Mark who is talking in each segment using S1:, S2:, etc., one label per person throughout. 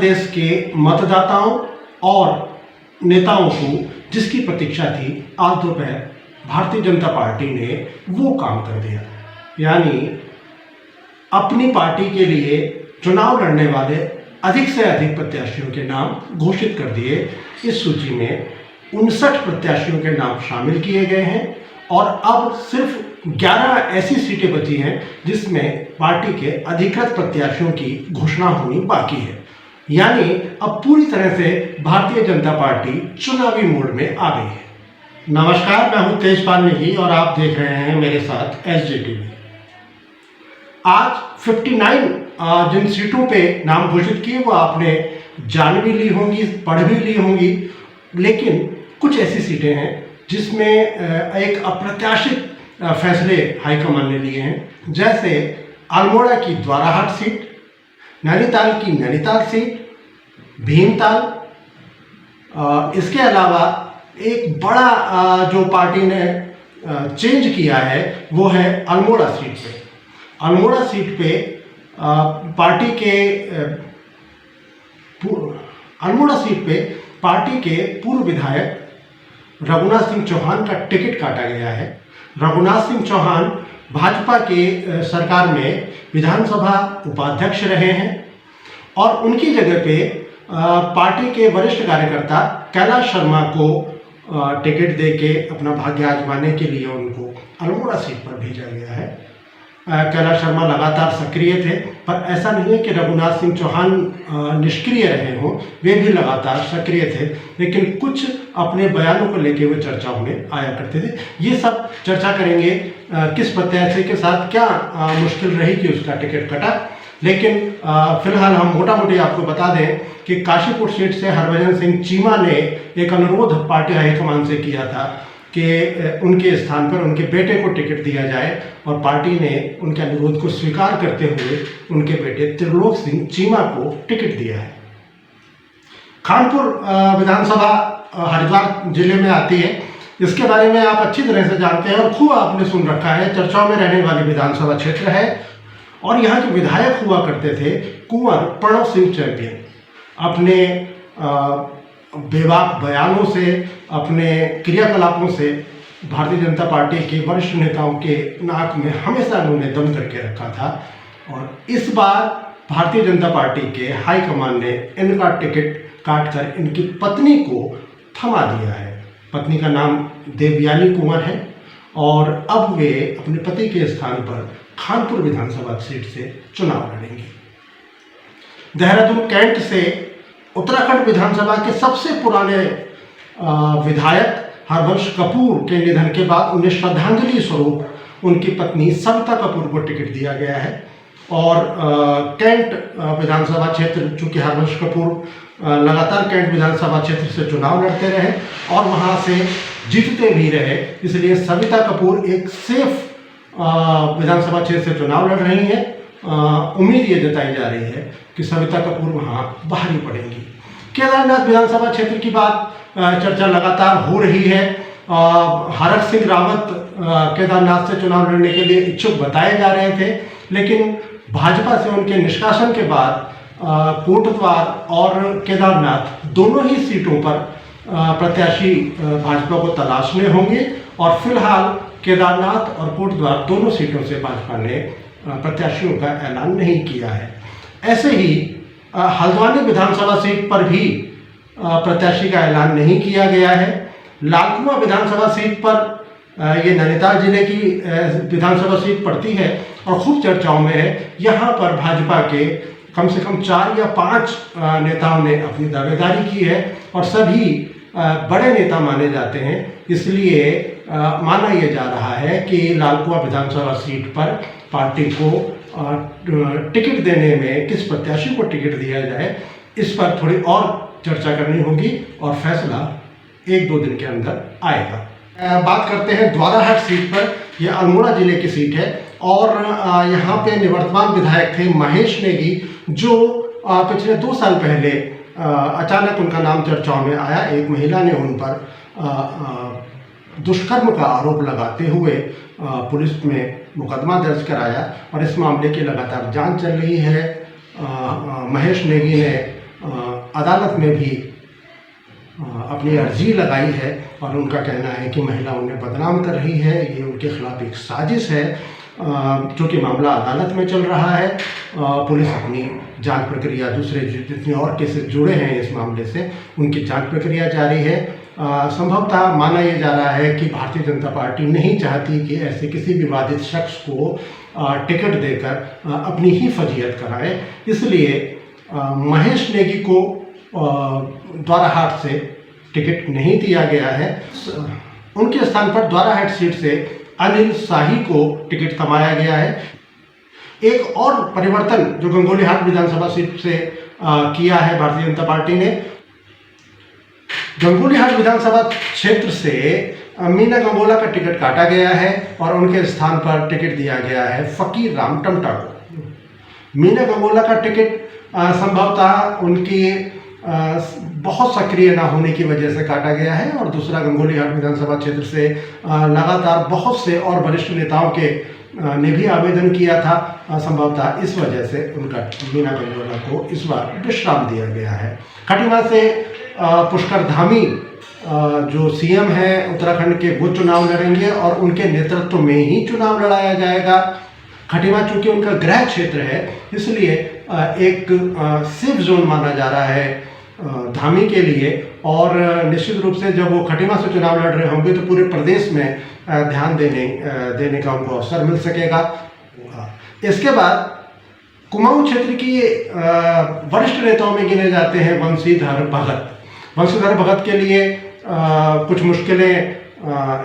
S1: प्रदेश के मतदाताओं और नेताओं को जिसकी प्रतीक्षा थी, आज दोपहर भारतीय जनता पार्टी ने वो काम कर दिया। यानी अपनी पार्टी के लिए चुनाव लड़ने वाले अधिक से अधिक प्रत्याशियों के नाम घोषित कर दिए। इस सूची में 59 प्रत्याशियों के नाम शामिल किए गए हैं और अब सिर्फ 11 ऐसी सीटें बची हैं जिसमें पार्टी के अधिकृत प्रत्याशियों की घोषणा होनी बाकी है। यानी अब पूरी तरह से भारतीय जनता पार्टी चुनावी मोड में आ गई है। नमस्कार, मैं हूं तेजपाल नेगी और आप देख रहे हैं मेरे साथ SJTV। आज 59 जिन सीटों पे नाम घोषित किए वो आपने जान भी ली होंगी, पढ़ भी ली होंगी, लेकिन कुछ ऐसी सीटें हैं जिसमें एक अप्रत्याशित फैसले हाईकमान ने लिए हैं। जैसे अल्मोड़ा की द्वाराहाट सीट, नैनीताल की नैनीताल सीट, भीमताल। इसके अलावा एक बड़ा जो पार्टी ने चेंज किया है वो है अल्मोड़ा सीट पे। अल्मोड़ा सीट पे पार्टी के पूर्व विधायक रघुनाथ सिंह चौहान का टिकट काटा गया है। रघुनाथ सिंह चौहान भाजपा के सरकार में विधानसभा उपाध्यक्ष रहे हैं और उनकी जगह पे पार्टी के वरिष्ठ कार्यकर्ता कैलाश शर्मा को टिकट देके अपना भाग्य आजमाने के लिए उनको अल्मोड़ा सीट पर भेजा गया है। कैलाश शर्मा लगातार सक्रिय थे, पर ऐसा नहीं है कि रघुनाथ सिंह चौहान निष्क्रिय रहे हों, वे भी लगातार सक्रिय थे, लेकिन कुछ अपने बयानों को लेके वो चर्चाओं में आया करते थे। ये सब चर्चा करेंगे किस प्रत्याशी के साथ क्या मुश्किल रही कि उसका टिकट कटा। लेकिन फिलहाल हम मोटा मोटी आपको बता दें कि काशीपुर सीट से हरभजन सिंह चीमा ने एक अनुरोध पार्टी हाईकमान से किया था कि उनके स्थान पर उनके बेटे को टिकट दिया जाए और पार्टी ने उनके अनुरोध को स्वीकार करते हुए उनके बेटे त्रिलोक सिंह चीमा को टिकट दिया है। खानपुर विधानसभा हरिद्वार जिले में आती है। इसके बारे में आप अच्छी तरह से जानते हैं और खूब आपने सुन रखा है। चर्चाओं में रहने वाली विधानसभा क्षेत्र है और यहाँ के विधायक हुआ करते थे कुंवर प्रणव सिंह चैंपियन। अपने बेबाक बयानों से, अपने क्रियाकलापों से भारतीय जनता पार्टी के वरिष्ठ नेताओं के नाक में हमेशा उन्होंने दम करके रखा था और इस बार भारतीय जनता पार्टी के हाईकमान ने इनका टिकट काटकर इनकी पत्नी को थमा दिया है। पत्नी का नाम देवयानी कुंवर है और अब वे अपने पति के स्थान पर खानपुर विधानसभा सीट से चुनाव लड़ेंगे। देहरादून कैंट से उत्तराखंड विधानसभा के सबसे पुराने विधायक हरवंश कपूर के निधन के बाद उन्हें श्रद्धांजलि स्वरूप उनकी पत्नी सविता कपूर को टिकट दिया गया है। और कैंट विधानसभा क्षेत्र, चूँकि हरवंश कपूर लगातार कैंट विधानसभा क्षेत्र से चुनाव लड़ते रहे और वहाँ से जीतते भी रहे, इसलिए सविता कपूर एक सेफ विधानसभा क्षेत्र से चुनाव लड़ रही हैं। उम्मीद ये जताई जा रही है कि सविता कपूर वहाँ बाहरी पड़ेंगी। केदारनाथ विधानसभा क्षेत्र की बात चर्चा लगातार हो रही है। हरक सिंह रावत केदारनाथ से चुनाव लड़ने के लिए इच्छुक बताए जा रहे थे, लेकिन भाजपा से उनके निष्कासन के बाद कोटद्वार और केदारनाथ दोनों ही सीटों पर प्रत्याशी भाजपा को तलाशने होंगे और फिलहाल केदारनाथ और कोटद्वार दोनों सीटों से भाजपा ने प्रत्याशियों का ऐलान नहीं किया है। ऐसे ही हल्द्वानी विधानसभा सीट पर भी प्रत्याशी का ऐलान नहीं किया गया है। लालकुआं विधानसभा सीट पर ये नैनीताल जिले की विधानसभा सीट पड़ती है और खूब चर्चाओं में है। यहाँ पर भाजपा के कम से कम 4 या 5 नेताओं ने अपनी दावेदारी की है और सभी बड़े नेता माने जाते हैं। इसलिए माना यह जा रहा है कि लालकुआं विधानसभा सीट पर पार्टी को टिकट देने में किस प्रत्याशी को टिकट दिया जाए, इस पर थोड़ी और चर्चा करनी होगी और फैसला 1-2 दिन के अंदर आएगा। बात करते हैं द्वाराहाट सीट पर। यह अल्मोड़ा जिले की सीट है और यहाँ पे निवर्तमान विधायक थे महेश नेगी, जो पिछले 2 साल पहले अचानक उनका नाम चर्चाओं में आया। एक महिला ने उन पर दुष्कर्म का आरोप लगाते हुए पुलिस में मुकदमा दर्ज कराया और इस मामले की लगातार जांच चल रही है। महेश नेगी ने अदालत में भी अपनी अर्जी लगाई है और उनका कहना है कि महिला उन्हें बदनाम कर रही है, ये उनके खिलाफ एक साजिश है। चूँकि मामला अदालत में चल रहा है, पुलिस अपनी जांच प्रक्रिया, दूसरे जितने और केसेस जुड़े हैं इस मामले से, उनकी जांच प्रक्रिया जारी है। संभवतः माना यह जा रहा है कि भारतीय जनता पार्टी नहीं चाहती कि ऐसे किसी विवादित शख्स को टिकट देकर अपनी ही फजीहत कराए, इसलिए महेश नेगी को द्वाराहाट से टिकट नहीं दिया गया है। उनके स्थान पर द्वाराहाट सीट से अनिल शाही को टिकट थमाया गया है। एक और परिवर्तन जो गंगोलीहाट विधानसभा सीट से किया है भारतीय जनता पार्टी ने, गंगोलीहाट विधानसभा क्षेत्र से मीना गंगोला का टिकट काटा गया है और उनके स्थान पर टिकट दिया गया है फकीर राम टमटा को। मीना गंगोला का टिकट संभवतः उनकी बहुत सक्रिय ना होने की वजह से काटा गया है, और दूसरा गंगोलीहाट विधानसभा क्षेत्र से लगातार बहुत से और वरिष्ठ नेताओं के ने भी आवेदन किया था। संभवतः इस वजह से उनका मीना गंगोला को इस बार विश्राम दिया गया है। खटीमा से पुष्कर धामी जो सीएम है उत्तराखंड के, वो चुनाव लड़ेंगे और उनके नेतृत्व में ही चुनाव लड़ाया जाएगा। खटीमा चूँकि उनका गृह क्षेत्र है, इसलिए एक सेफ जोन माना जा रहा है धामी के लिए, और निश्चित रूप से जब वो खटीमा से चुनाव लड़ रहे होंगे तो पूरे प्रदेश में ध्यान देने का उनको अवसर मिल सकेगा। इसके बाद कुमाऊं क्षेत्र की वरिष्ठ नेताओं में गिने जाते हैं वंशीधर भगत। वंशीधर भगत के लिए कुछ मुश्किलें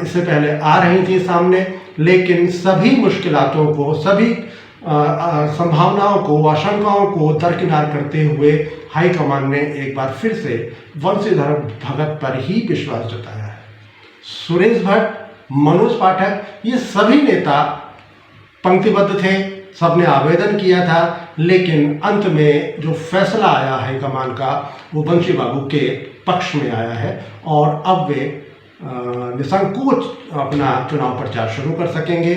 S1: इससे पहले आ रही थी सामने, लेकिन सभी मुश्किलातों को, सभी संभावनाओं को, आशंकाओं को दरकिनार करते हुए हाईकमान ने एक बार फिर से वंशीधर भगत पर ही विश्वास जताया है। सुरेश भट्ट, मनोज पाठक, ये सभी नेता पंक्तिबद्ध थे, सबने आवेदन किया था, लेकिन अंत में जो फैसला आया हाईकमान का वो बंशी बाबू के पक्ष में आया है और अब वे निसंकोच अपना चुनाव प्रचार शुरू कर सकेंगे,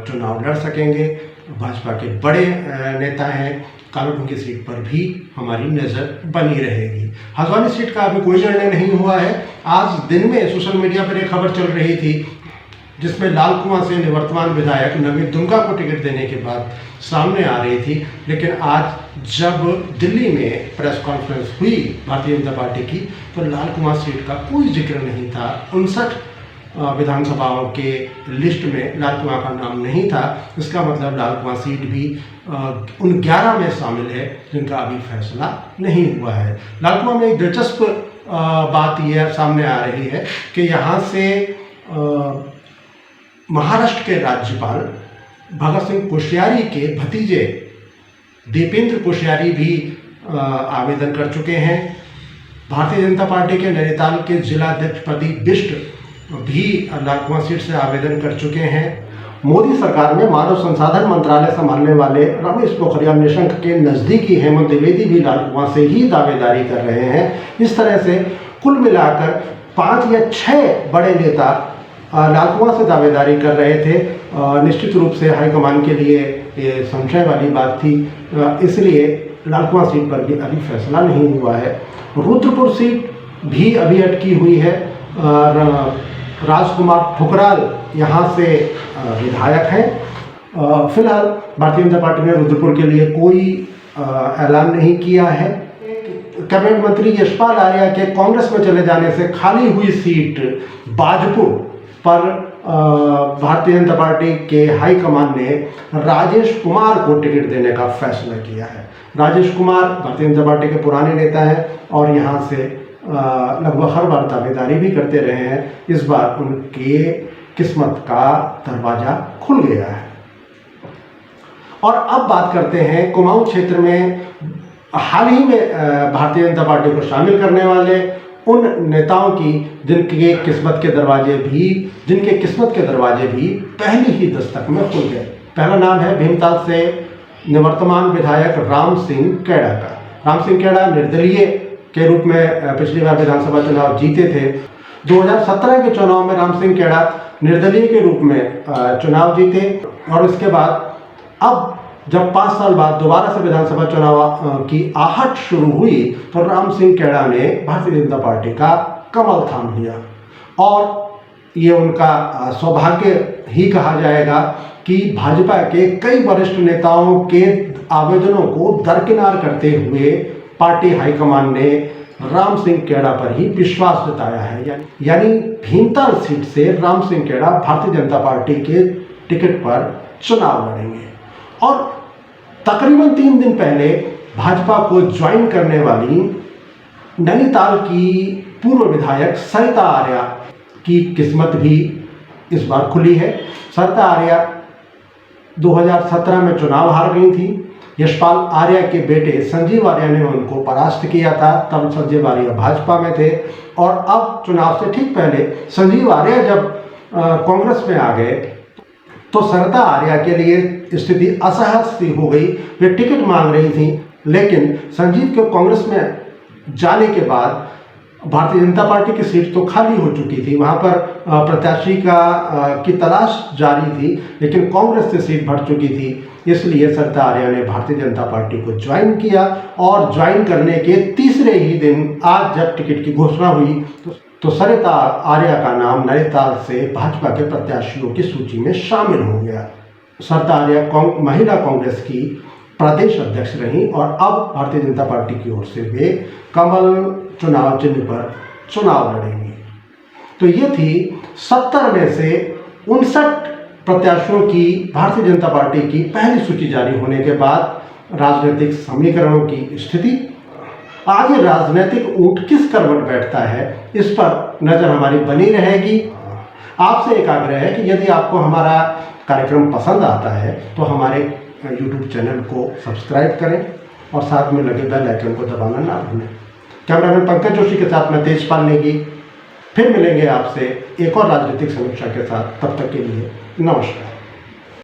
S1: चुनाव लड़ सकेंगे। भाजपा के बड़े नेता हैं, कालाडूंगी सीट पर भी हमारी नज़र बनी रहेगी। हल्द्वानी सीट का अभी कोई निर्णय नहीं हुआ है। आज दिन में सोशल मीडिया पर एक खबर चल रही थी जिसमें लाल कुआं से निवर्तमान विधायक नवीन दुमका को टिकट देने के बाद सामने आ रही थी, लेकिन आज जब दिल्ली में प्रेस कॉन्फ्रेंस हुई भारतीय जनता पार्टी की तो लाल कुआं सीट का कोई जिक्र नहीं था। 59 विधानसभाओं के लिस्ट में लाल कुआं का नाम नहीं था। इसका मतलब लाल कुआं सीट भी उन 11 में शामिल है जिनका अभी फैसला नहीं हुआ है। लाल कुआं में एक दिलचस्प बात यह सामने आ रही है कि यहाँ से महाराष्ट्र के राज्यपाल भगत सिंह कोश्यारी के भतीजे दीपेंद्र कोश्यारी भी आवेदन कर चुके हैं। भारतीय जनता पार्टी के नैनीताल के जिलाध्यक्ष प्रदीप बिष्ट भी लाल कुआं सीट से आवेदन कर चुके हैं। मोदी सरकार में मानव संसाधन मंत्रालय संभालने वाले रमेश पोखरियाल निशंक के नज़दीकी हेमंत द्विवेदी भी लाल कुआं से ही दावेदारी कर रहे हैं। इस तरह से कुल मिलाकर 5 या 6 बड़े नेता लाल कुआं से दावेदारी कर रहे थे। निश्चित रूप से हाईकमान के लिए ये संशय वाली बात थी, इसलिए लाल कुआं सीट पर भी अभी फैसला नहीं हुआ है। रुद्रपुर सीट भी अभी अटकी हुई है और राजकुमार ठुकराल यहाँ से विधायक हैं। फिलहाल भारतीय जनता पार्टी ने रुद्रपुर के लिए कोई ऐलान नहीं किया है। कैबिनेट मंत्री यशपाल आर्या के कांग्रेस में चले जाने से खाली हुई सीट बाजपुर पर भारतीय जनता पार्टी के हाईकमान ने राजेश कुमार को टिकट देने का फैसला किया है। राजेश कुमार भारतीय जनता पार्टी के पुराने नेता हैं और यहाँ से लगभग हर बार दावेदारी भी करते रहे हैं। इस बार उनके किस्मत का दरवाज़ा खुल गया है। और अब बात करते हैं कुमाऊं क्षेत्र में हाल ही में भारतीय जनता पार्टी को शामिल करने वाले उन नेताओं की जिनके किस्मत के दरवाजे भी पहली ही दस्तक में खुल गए। पहला नाम है भीमताल से निवर्तमान विधायक राम सिंह कैड़ा का। राम सिंह कैड़ा निर्दलीय के रूप में पिछली बार विधानसभा चुनाव जीते थे। 2017 के चुनाव में राम सिंह कैड़ा निर्दलीय के रूप में चुनाव जीते और इसके बाद अब जब 5 साल बाद दोबारा से विधानसभा चुनाव की आहट शुरू हुई तो राम सिंह खेड़ा ने भारतीय जनता पार्टी का कमल थाम लिया और ये उनका सौभाग्य ही कहा जाएगा कि भाजपा के कई वरिष्ठ नेताओं के आवेदनों को दरकिनार करते हुए पार्टी हाईकमान ने राम सिंह खेड़ा पर ही विश्वास जताया है। यानी भीमताल सीट से राम सिंह खेड़ा भारतीय जनता पार्टी के टिकट पर चुनाव लड़ेंगे। और तकरीबन 3 दिन पहले भाजपा को ज्वाइन करने वाली नैनीताल की पूर्व विधायक सरिता आर्या की किस्मत भी इस बार खुली है। सरिता आर्या 2017 में चुनाव हार गई थी। यशपाल आर्या के बेटे संजीव आर्या ने उनको परास्त किया था, तब संजीव आर्या भाजपा में थे। और अब चुनाव से ठीक पहले संजीव आर्या जब कांग्रेस में आ गए तो सरिता आर्या के लिए स्थिति असहज सी हो गई। वे टिकट मांग रही थी, लेकिन संजीव के कांग्रेस में जाने के बाद भारतीय जनता पार्टी की सीट तो खाली हो चुकी थी, वहाँ पर प्रत्याशी की तलाश जारी थी, लेकिन कांग्रेस से सीट भर चुकी थी। इसलिए सरिता आर्या ने भारतीय जनता पार्टी को ज्वाइन किया और ज्वाइन करने के तीसरे ही दिन आज जब टिकट की घोषणा हुई तो सरिता आर्या का नाम नैनीताल से भाजपा के प्रत्याशियों की सूची में शामिल हो गया। सरिता आर्या महिला कांग्रेस की प्रदेश अध्यक्ष रहीं और अब भारतीय जनता पार्टी की ओर से वे कमल चुनाव चिन्ह पर चुनाव लड़ेंगे। तो ये थी 70 में से 59 प्रत्याशियों की भारतीय जनता पार्टी की पहली सूची जारी होने के बाद राजनीतिक समीकरणों की स्थिति। आगे राजनीतिक ऊंट किस करवट बैठता है, इस पर नज़र हमारी बनी रहेगी। आपसे एक आग्रह है कि यदि आपको हमारा कार्यक्रम पसंद आता है तो हमारे YouTube चैनल को सब्सक्राइब करें और साथ में लगे बेल आइकन को दबाना ना भूलें। कैमरामैन पंकज जोशी के साथ मैं तेजपाल नेगी फिर मिलेंगे आपसे एक और राजनीतिक समीक्षा के साथ। तब तक के लिए नमस्कार।